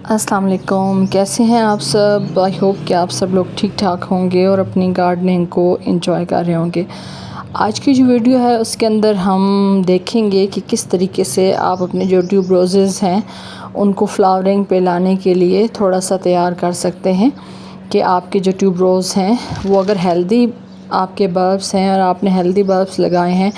अस्सलाम वालेकुम, कैसे हैं आप सब। आई होप कि आप सब लोग ठीक ठाक होंगे और अपनी गार्डनिंग को एंजॉय कर रहे होंगे। आज की जो वीडियो है उसके अंदर हम देखेंगे कि किस तरीके से आप अपने जो ट्यूब रोज़ेज़ हैं उनको फ्लावरिंग पे लाने के लिए थोड़ा सा तैयार कर सकते हैं कि आपके जो ट्यूब रोज़ हैं वो अगर हेल्दी आपके बल्ब्स हैं और आपने हेल्दी बल्ब्स लगाए हैं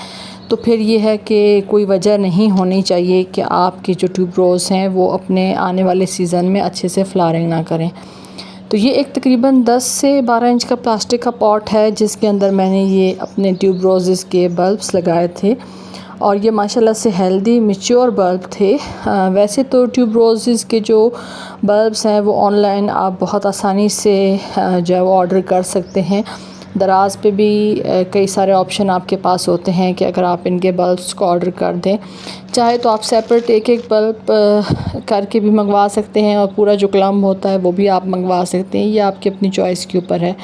तो फिर ये है कि कोई वजह नहीं होनी चाहिए कि आपके जो ट्यूब रोज़ हैं वो अपने आने वाले सीज़न में अच्छे से फ्लावरिंग ना करें। तो ये एक तकरीबन 10 से 12 इंच का प्लास्टिक का पॉट है जिसके अंदर मैंने ये अपने ट्यूब रोज़ेज़ के बल्ब्स लगाए थे और ये माशाल्लाह से हेल्दी मैच्योर बल्ब थे। वैसे तो ट्यूब रोज़ेज़ के जो बल्ब्स हैं वो ऑनलाइन आप बहुत आसानी से जो है वो ऑर्डर कर सकते हैं। दराज पे भी कई सारे ऑप्शन आपके पास होते हैं कि अगर आप इनके बल्ब्स को ऑर्डर कर दें, चाहे तो आप सेपरेट एक एक बल्ब करके भी मंगवा सकते हैं और पूरा जो क्लम्ब होता है वो भी आप मंगवा सकते हैं। ये आपकी अपनी चॉइस के ऊपर है।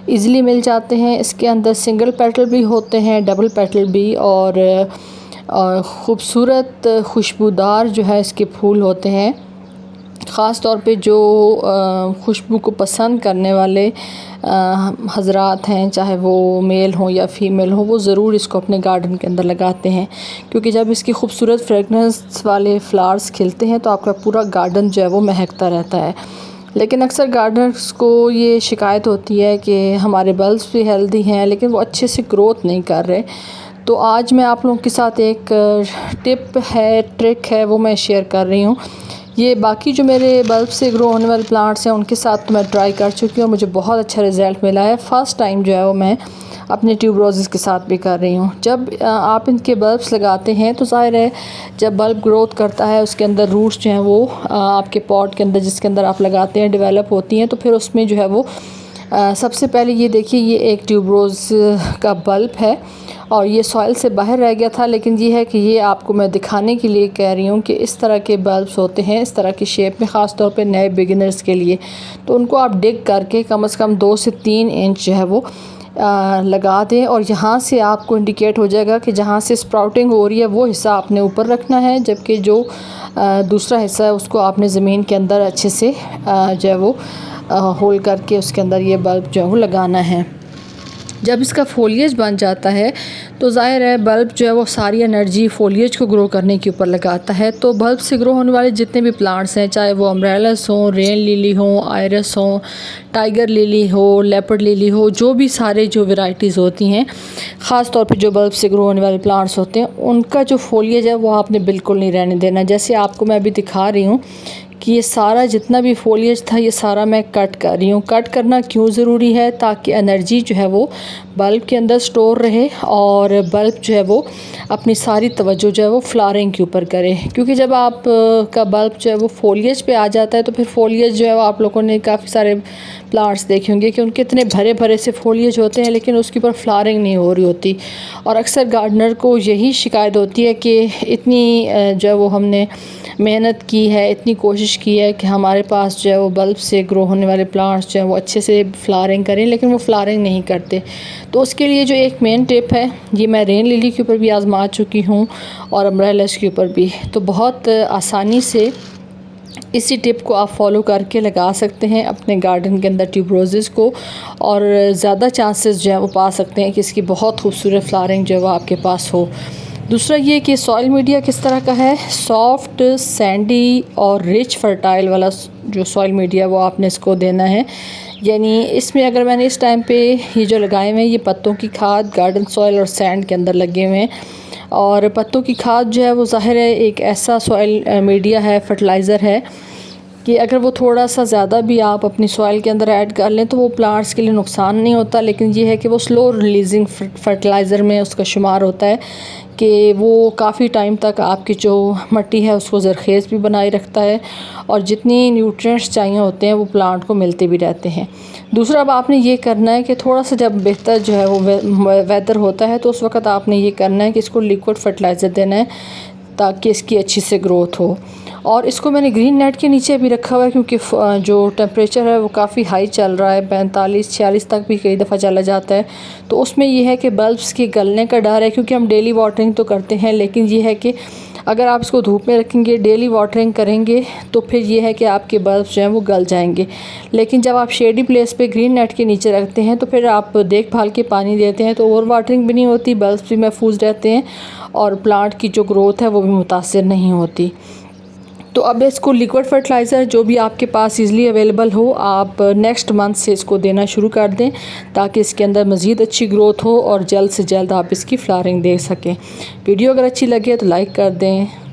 इजीली मिल जाते हैं। इसके अंदर सिंगल पेटल भी होते हैं, डबल पेटल भी, और ख़ूबसूरत खुशबूदार जो है इसके फूल होते हैं। ख़ास तौर पे जो खुशबू को पसंद करने वाले हज़रात हैं, चाहे वो मेल हों या फ़ीमेल हों, वो ज़रूर इसको अपने गार्डन के अंदर लगाते हैं क्योंकि जब इसकी खूबसूरत फ्रेगनेंस वाले फ्लावर्स खिलते हैं तो आपका पूरा गार्डन जो है वो महकता रहता है। लेकिन अक्सर गार्डनर्स को ये शिकायत होती है कि हमारे बल्ब्स भी हेल्दी हैं लेकिन वो अच्छे से ग्रोथ नहीं कर रहे। तो आज मैं आप लोगों के साथ एक टिप है, ट्रिक है, वो मैं शेयर कर रही हूँ। ये बाकी जो मेरे बल्ब से ग्रो होने वाले प्लांट्स हैं उनके साथ तो मैं ट्राई कर चुकी हूँ, मुझे बहुत अच्छा रिज़ल्ट मिला है। फ़र्स्ट टाइम जो है वो मैं अपने ट्यूब रोज़ेज़ के साथ भी कर रही हूँ। जब आप इनके बल्ब्स लगाते हैं तो ज़ाहिर है जब बल्ब ग्रोथ करता है उसके अंदर रूट्स जो हैं वो आपके पॉट के अंदर जिसके अंदर आप लगाते हैं डेवलप होती हैं। तो फिर उसमें जो है वो सबसे पहले ये देखिए, ये एक ट्यूब रोज़ का बल्ब है और ये सॉइल से बाहर रह गया था, लेकिन ये है कि ये आपको मैं दिखाने के लिए कह रही हूँ कि इस तरह के बल्ब्स होते हैं इस तरह की शेप में, ख़ास तौर पे नए बिगिनर्स के लिए। तो उनको आप डिग करके कम से कम 2 से 3 इंच जो है वो लगा दें और यहाँ से आपको इंडिकेट हो जाएगा कि जहाँ से स्प्राउटिंग हो रही है वो हिस्सा आपने ऊपर रखना है, जबकि जो दूसरा हिस्सा है उसको आपने ज़मीन के अंदर अच्छे से जो है वो होल करके उसके अंदर ये बल्ब जो है वो लगाना है। जब इसका फोलिएज बन जाता है तो ज़ाहिर है बल्ब जो है वो सारी एनर्जी फोलिएज को ग्रो करने के ऊपर लगाता है। तो बल्ब से ग्रो होने वाले जितने भी प्लांट्स हैं, चाहे वो अम्ब्रेलस हों, रेन लिली हों, आयरस हों, टाइगर लिली हो, लेपर्ड लिली हो, जो भी सारे जो वैरायटीज़ होती हैं, ख़ास तौर पे जो बल्ब से ग्रो होने वाले प्लांट्स होते हैं उनका जो फोलिएज है वो आपने बिल्कुल नहीं रहने देना। जैसे आपको मैं अभी दिखा रही हूँ कि ये सारा जितना भी फोलिएज था ये सारा मैं कट कर रही हूँ। कट करना क्यों ज़रूरी है? ताकि एनर्जी जो है वो बल्ब के अंदर स्टोर रहे और बल्ब जो है वो अपनी सारी तवज्जो जो है वो फ्लावरिंग के ऊपर करे। क्योंकि जब आप का बल्ब जो है वो फोलिएज पे आ जाता है तो फिर फोलिएज जो है वो आप लोगों ने काफ़ी सारे प्लांट्स देखे होंगे कि उनके इतने भरे भरे से फोलिएज होते हैं लेकिन उसके ऊपर फ्लावरिंग नहीं हो रही होती। और अक्सर गार्डनर को यही शिकायत होती है कि इतनी जो है वो हमने मेहनत की है, इतनी कोशिश की है कि हमारे पास जो है वो बल्ब से ग्रो होने वाले प्लांट्स जो हैं वो अच्छे से फ्लावरिंग करें, लेकिन वो फ्लावरिंग नहीं करते। तो उसके लिए जो एक मेन टिप है, ये मैं रेन लिली के ऊपर भी आजमा चुकी हूँ और अम्ब्रेलस के ऊपर भी। तो बहुत आसानी से इसी टिप को आप फॉलो करके लगा सकते हैं अपने गार्डन के अंदर ट्यूब रोज़ेज़ को और ज़्यादा चांसेस जो है वो पा सकते हैं कि इसकी बहुत खूबसूरत फ्लावरिंग जो है वो आपके पास हो। दूसरा ये कि सॉइल मीडिया किस तरह का है, सॉफ्ट, सैंडी और रिच फर्टाइल वाला जो सॉइल मीडिया वो आपने इसको देना है। यानी इसमें अगर मैंने इस टाइम पे ये जो लगाए हुए हैं ये पत्तों की खाद गार्डन सॉइल और सैंड के अंदर लगे हुए हैं। और पत्तों की खाद जो है वो ज़ाहिर है एक ऐसा सॉइल मीडिया है, फर्टिलाइज़र है कि अगर वो थोड़ा सा ज़्यादा भी आप अपनी सॉइल के अंदर ऐड कर लें तो वो प्लांट्स के लिए नुकसान नहीं होता। लेकिन ये है कि वो स्लो रिलीजिंग फर्टिलाइज़र में उसका शुमार होता है कि वो काफ़ी टाइम तक आपकी जो मिट्टी है उसको ज़रखेज़ भी बनाए रखता है और जितनी न्यूट्रिएंट्स चाहिए होते हैं वो प्लांट को मिलते भी रहते हैं। दूसरा अब आपने ये करना है कि थोड़ा सा जब बेहतर जो है वो वेदर होता है तो उस वक्त आपने ये करना है कि इसको लिक्विड फर्टिलाइज़र देना है ताकि इसकी अच्छी से ग्रोथ हो। और इसको मैंने ग्रीन नेट के नीचे भी रखा हुआ है क्योंकि जो टेम्परेचर है वो काफ़ी हाई चल रहा है, 45-46 तक भी कई दफ़ा चला जाता है। तो उसमें यह है कि बल्ब्स के गलने का डर है क्योंकि हम डेली वाटरिंग तो करते हैं, लेकिन ये है कि अगर आप इसको धूप में रखेंगे, डेली वाटरिंग करेंगे, तो फिर ये है कि आपके बल्ब्स जो हैं वो गल जाएंगे। लेकिन जब आप शेडी प्लेस पे ग्रीन नेट के नीचे रखते हैं तो फिर आप देखभाल के पानी देते हैं, तो ओवर वाटरिंग भी नहीं होती, बल्ब्स भी महफूज रहते हैं और प्लांट की जो ग्रोथ है वो भी मुतासर नहीं होती। तो अब इसको लिक्विड फर्टिलाइज़र जो भी आपके पास इजीली अवेलेबल हो, आप नेक्स्ट मंथ से इसको देना शुरू कर दें, ताकि इसके अंदर मज़ीद अच्छी ग्रोथ हो और जल्द से जल्द आप इसकी फ्लावरिंग देख सकें। वीडियो अगर अच्छी लगे तो लाइक कर दें।